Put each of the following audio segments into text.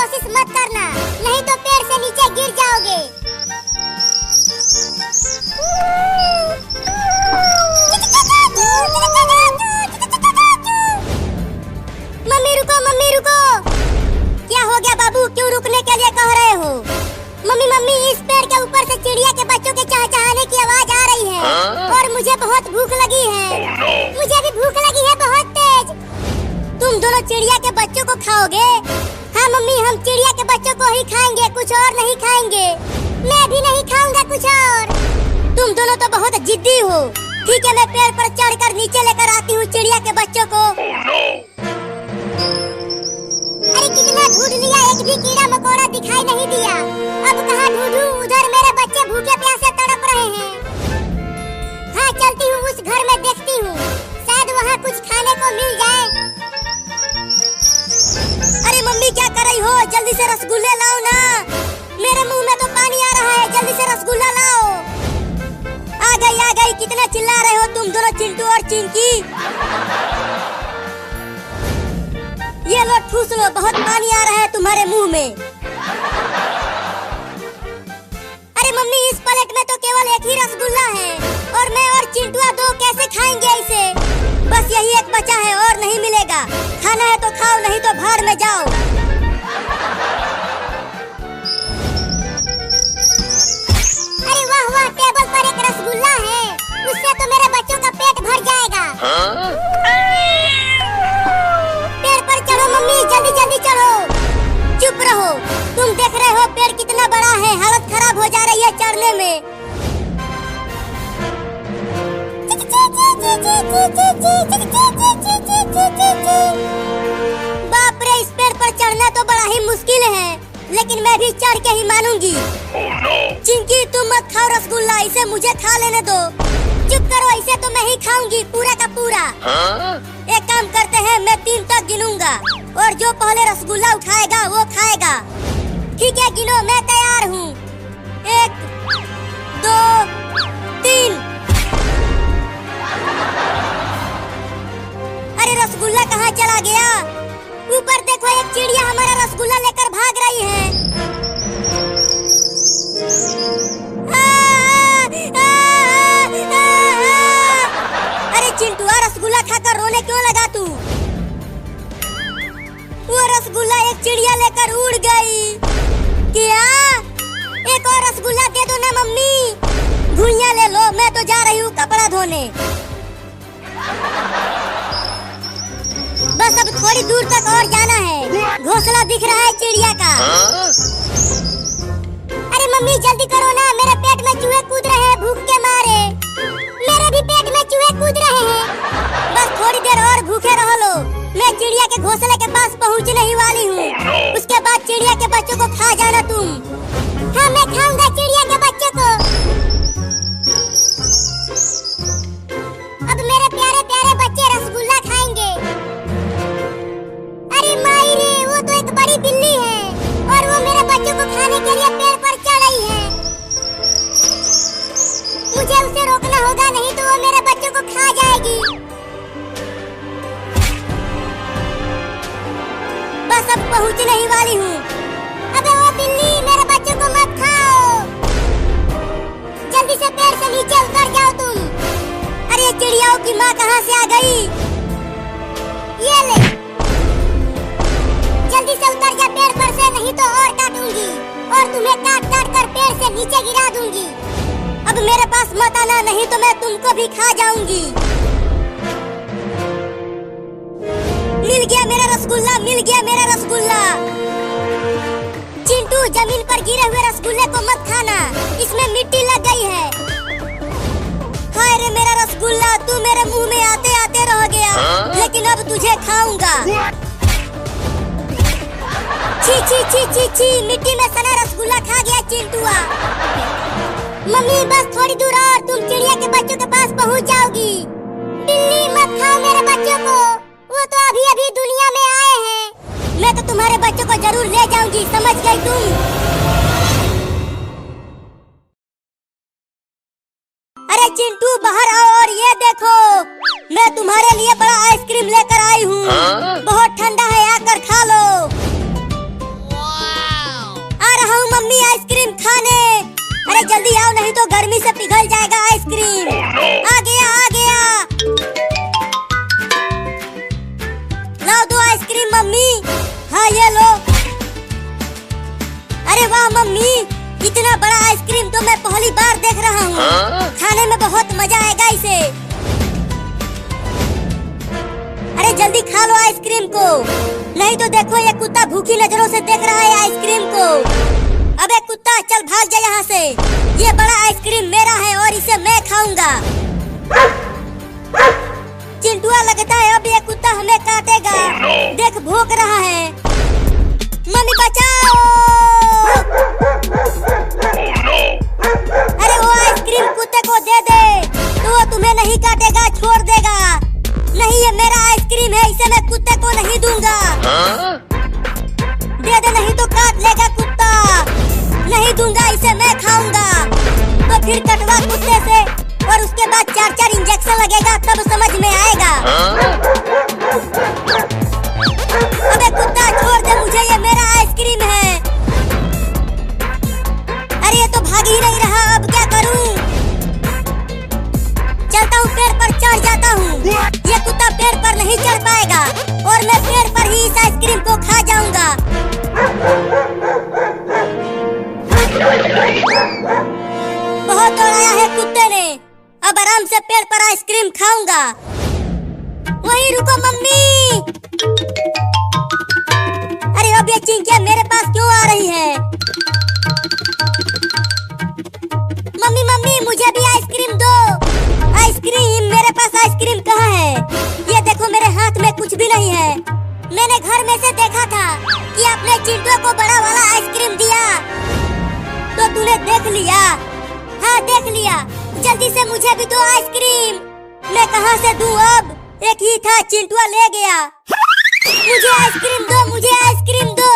कोशिश मत करना, नहीं तो पेड़ से नीचे गिर जाओगे। मम्मी रुको, मम्मी रुको। क्या हो गया बाबू, क्यों रुकने के लिए कह रहे हो? मम्मी मम्मी, इस पेड़ के ऊपर से चिड़िया के बच्चों के चहचहाने की आवाज आ रही है और मुझे बहुत भूख लगी है। मुझे भी भूख लगी है बहुत तेज। तुम दोनों चिड़िया के बच्चों को खाओगे? हाँ मम्मी, हम चिड़िया के बच्चों को ही खाएंगे, कुछ और नहीं खाएंगे। मैं भी नहीं खाऊंगा कुछ और। तुम दोनों तो बहुत जिद्दी हो। ठीक है, मैं पेड़ पर चढ़कर नीचे लेकर आती हूँ चिड़िया के बच्चों को। अरे कितना ढूंढ लिया, एक भी कीड़ा मकोड़ा दिखाई नहीं दिया। अब कहाँ ढूंढूं? उधर मेरे बच्चे भूखे प्यासे तड़प रहे हैं। हाँ चलती हूँ उस घर में, देखती हूँ, शायद वहाँ कुछ खाने को मिल जाए। अरे मम्मी क्या कर रही हो? जल्दी से रसगुल्ले लाओ ना, मेरे मुंह में तो पानी आ रहा है। जल्दी से रसगुल्ला लाओ। आ गई। कितना चिल्ला रहे हो तुम दोनों, चिंटू और चिंकी? ये लो ठूस लो, बहुत पानी आ रहा है तुम्हारे मुंह में। अरे मम्मी, इस प्लेट में तो केवल एक ही रसगुल्ला है और मैं और चिंटुआ दो कैसे खाएंगे इसे? बस यही एक बचा है और नहीं मिलेगा। खाना है तो खाओ, नहीं तो भाड़ में जाओ। अरे वाह वाह, टेबल पर एक रसगुल्ला है, उससे तो मेरे बच्चों का पेट भर जाएगा। पेड़ पर चढ़ो मम्मी, जल्दी जल्दी चढ़ो। चुप रहो, तुम देख रहे हो पेड़ कितना बड़ा है, हालत खराब हो जा रही है चढ़ने में। बाप रे, इस पेड़ पर चढ़ना तो बड़ा ही मुश्किल है, लेकिन मैं भी चढ़ के ही मानूंगी। चिंकी तुम मत खाओ रसगुल्ला, इसे मुझे खा लेने दो। चुप करो, इसे तो मैं ही खाऊंगी पूरा का पूरा। एक काम करते हैं, मैं 3 तक गिनूंगा और जो पहले रसगुल्ला उठाएगा वो खाएगा। ठीक है, गिनो, मैं तैयार हूँ। 1 2 3। अरे रसगुल्ला कहाँ चला गया? ऊपर देखो, एक चिड़िया हमारा रसगुल्ला लेकर भाग रही है। अरे चिंटुआ, रसगुल्ला खाकर रोने क्यों लगा तू? वो रसगुल्ला एक चिड़िया लेकर उड़ गई। क्या? एक और रसगुल्ला दे दो ना मम्मी। भुइयां ले लो, मैं तो जा रही हूँ कपड़ा धोने। बस अब थोड़ी दूर तक और जाना है। घोंसला दिख रहा है चिड़िया का। अरे मम्मी जल्दी करो ना, मेरे पेट में चूहे कूद रहे हैं भूख के मारे। मेरे भी पेट में चूहे कूद रहे हैं। बस थोड़ी देर और भूखे रहो लो, मैं चिड़िया के घोंसले के पास पहुंचने ही वाली हूँ। उसके बाद चिड़िया के बच्चों को खा जाना तुम। हाँ मैं खाऊंगा चिड़िया के बच्चों को। अब मेरे प्यारे प्यारे बच्चे रसगुल्ला खाएंगे। अरे माई रे, वो तो एक बड़ी बिल्ली है और वो मेरे बच्चों को खाने के लिए पेड़ पर चढ़ रही है। मुझे उसे रोकना होगा, नहीं तो वो मेरे बच्चों को खा जाएगी। बस अब पहुंचने ही वाली हूँ। अबे वो बिल्ली, मेरे बच्चों को मत खाओ। जल्दी से पेड़ से नीचे उतर जाओ तुम। अरे चिड़ियाओं की माँ कहाँ से आ गई? ये ले, जल्दी से उतर जा पेड़ पर से, नहीं तो और काटूंगी और तुम्हें काट काट कर पेड़ से नीचे गिरा दूंगी। अब मेरे पास मत आना, नहीं तो मैं तुमको भी खा जाऊंगी। मिल गया मेरा रसगुल्ला, मिल गया मेरा रसगुल्ला। चिंटू, जमीन पर गिरे हुए रसगुल्ले को मत खाना, इसमें मिट्टी लग गई है। हाय रे मेरा रसगुल्ला, तू मेरे मुंह में आते आते रह गया। लेकिन अब तुझे खाऊंगा। छी छी छी छी छी, मिट्टी में सना रसगुल्ला खा गया चिंटुआ। मम्मी बस थोड़ी दूर और तुम चिड़िया के बच्चों के पास पहुंच जाओगी। बिल्ली मत खाओ मेरे बच्चों को, वो तो अभी अभी दुनिया में आए हैं। मैं तो तुम्हारे बच्चों को जरूर ले जाऊंगी, समझ गई तुम? अरे चिंटू बाहर आओ और ये देखो, मैं तुम्हारे लिए बड़ा आइसक्रीम लेकर आई हूँ। बहुत ठंडा है, आकर खा लो। जल्दी खा लो आइसक्रीम को, नहीं तो देखो ये कुत्ता भूखी नजरों से देख रहा है आइसक्रीम को। अबे कुत्ता चल भाग जा यहाँ से, ये बड़ा आइसक्रीम मेरा है और इसे मैं खाऊंगा। चिंटुआ लगता है अब ये कुत्ता हमें काटेगा। देख भौंक रहा है। मम्मी बचाओ। अरे वो आइसक्रीम कुत्ते को दे दे तो वो तुम्हें नहीं काटेगा, छोड़ देगा। नहीं ये मेरा आइसक्रीम है, इसे मैं कुत्ते को नहीं दूंगा। दे दे नहीं तो काट लेगा कुत्ता। नहीं दूंगा, इसे मैं खाऊंगा। तो फिर कटवा कुत्ते से और उसके बाद 4-4 इंजेक्शन लगेगा, तब समझ में आएगा। अबे कुत्ता छोड़ दे मुझे, ये मेरा आइसक्रीम है। अरे ये तो भाग ही नहीं रहा, अब क्या करूं? चलता हूँ, पेड़ पर चढ़ जाता हूँ। ये कुत्ता पेड़ पर नहीं चढ़ पाएगा और मैं पेड़ पर ही इस आइसक्रीम को खा जाऊंगा। बहुत दौड़ाया है कुत्ते ने, अब आराम से पेड़ पर आइसक्रीम खाऊंगा। वहीं रुको मम्मी। अरे अब ये चिंकिया मेरे पास क्यों आ रही है? मम्मी मम्मी मुझे भी आइसक्रीम दो। आइसक्रीम? मेरे पास आइसक्रीम कहाँ है? ये देखो मेरे हाथ में कुछ भी नहीं है। मैंने घर में से देखा था कि आपने चिंटू को बड़ा वाला आइसक्रीम दिया, तो तूने देख लिया? हाँ देख लिया। जल्दी से मुझे भी दो आइसक्रीम। मैं कहाँ से दूँ अब? एक ही था, चिंटुआ ले गया। मुझे आइसक्रीम दो, मुझे आइसक्रीम दो।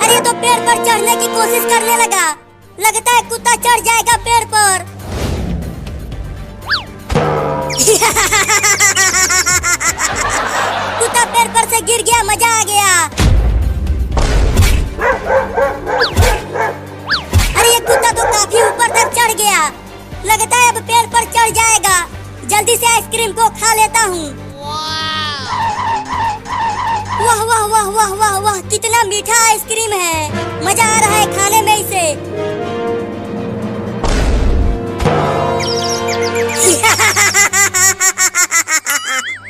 अरे तो पेड़ पर चढ़ने की कोशिश करने लगा। लगता है कुत्ता चढ़ जाएगा पेड़ पर। कुत्ता पेड़ पर से गिर गया, मजा आ गया। अरे ये कुत्ता तो काफी ऊपर तक चढ़ गया। लगता है अब पेड़ पर चढ़ जाएगा। जल्दी से आइसक्रीम को खा लेता हूँ। वाह वाह वाह वाह वाह वाह, कितना मीठा आइसक्रीम है। मजा आ रहा है खाने में इसे।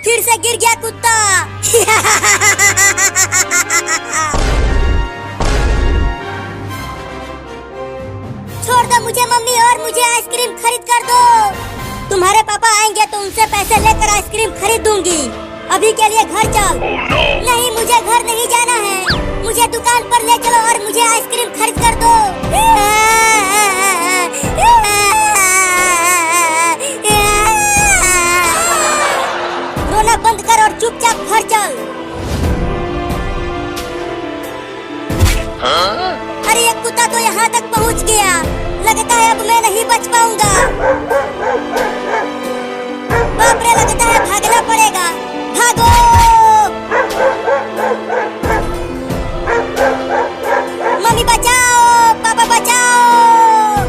फिर से गिर गया कुत्ता। छोड़ दो मुझे मम्मी और मुझे आइसक्रीम खरीद कर दो। तुम्हारे पापा आएंगे तो उनसे पैसे लेकर आइसक्रीम खरीद दूंगी। अभी के लिए घर चल। नहीं मुझे घर नहीं जाना है, मुझे दुकान पर ले चलो और मुझे आइसक्रीम खरीद कर दो। रोना बंद कर और चुपचाप घर चल। अरे ये कुत्ता तो यहाँ तक पहुँच गया। लगता है अब मैं नहीं बच पाऊंगा। बाप रे, लगता है भागना पड़ेगा। भागो! मम्मी बचाओ, पापा बचाओ।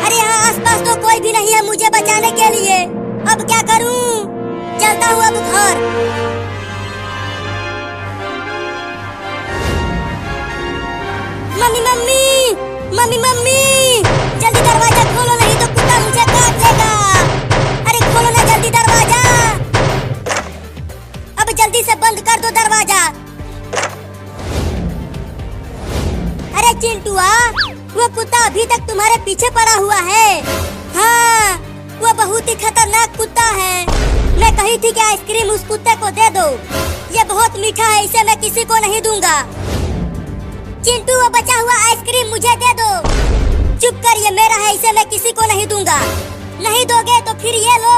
अरे यहाँ आसपास तो कोई भी नहीं है मुझे बचाने के लिए। अब क्या करूं? चलता हूँ अब घर। मम्मी मम्मी मम्मी मम्मी, जल्दी दरवाजा खोलो नहीं तो कुत्ता मुझे काट लेगा। अरे खोलो ना जल्दी दरवाजा। अब जल्दी से बंद कर दो दरवाजा। अरे चिंटुआ, वो कुत्ता अभी तक तुम्हारे पीछे पड़ा हुआ है। हाँ, वो बहुत ही खतरनाक कुत्ता है। मैं कही थी कि आइसक्रीम उस कुत्ते को दे दो। ये बहुत मीठा है, इसे मैं किसी को नहीं दूंगा। चिंटू वो बचा हुआ आइसक्रीम मुझे दे दो। चुप कर, ये मेरा है, इसे मैं किसी को नहीं दूंगा। नहीं दोगे तो फिर ये लो,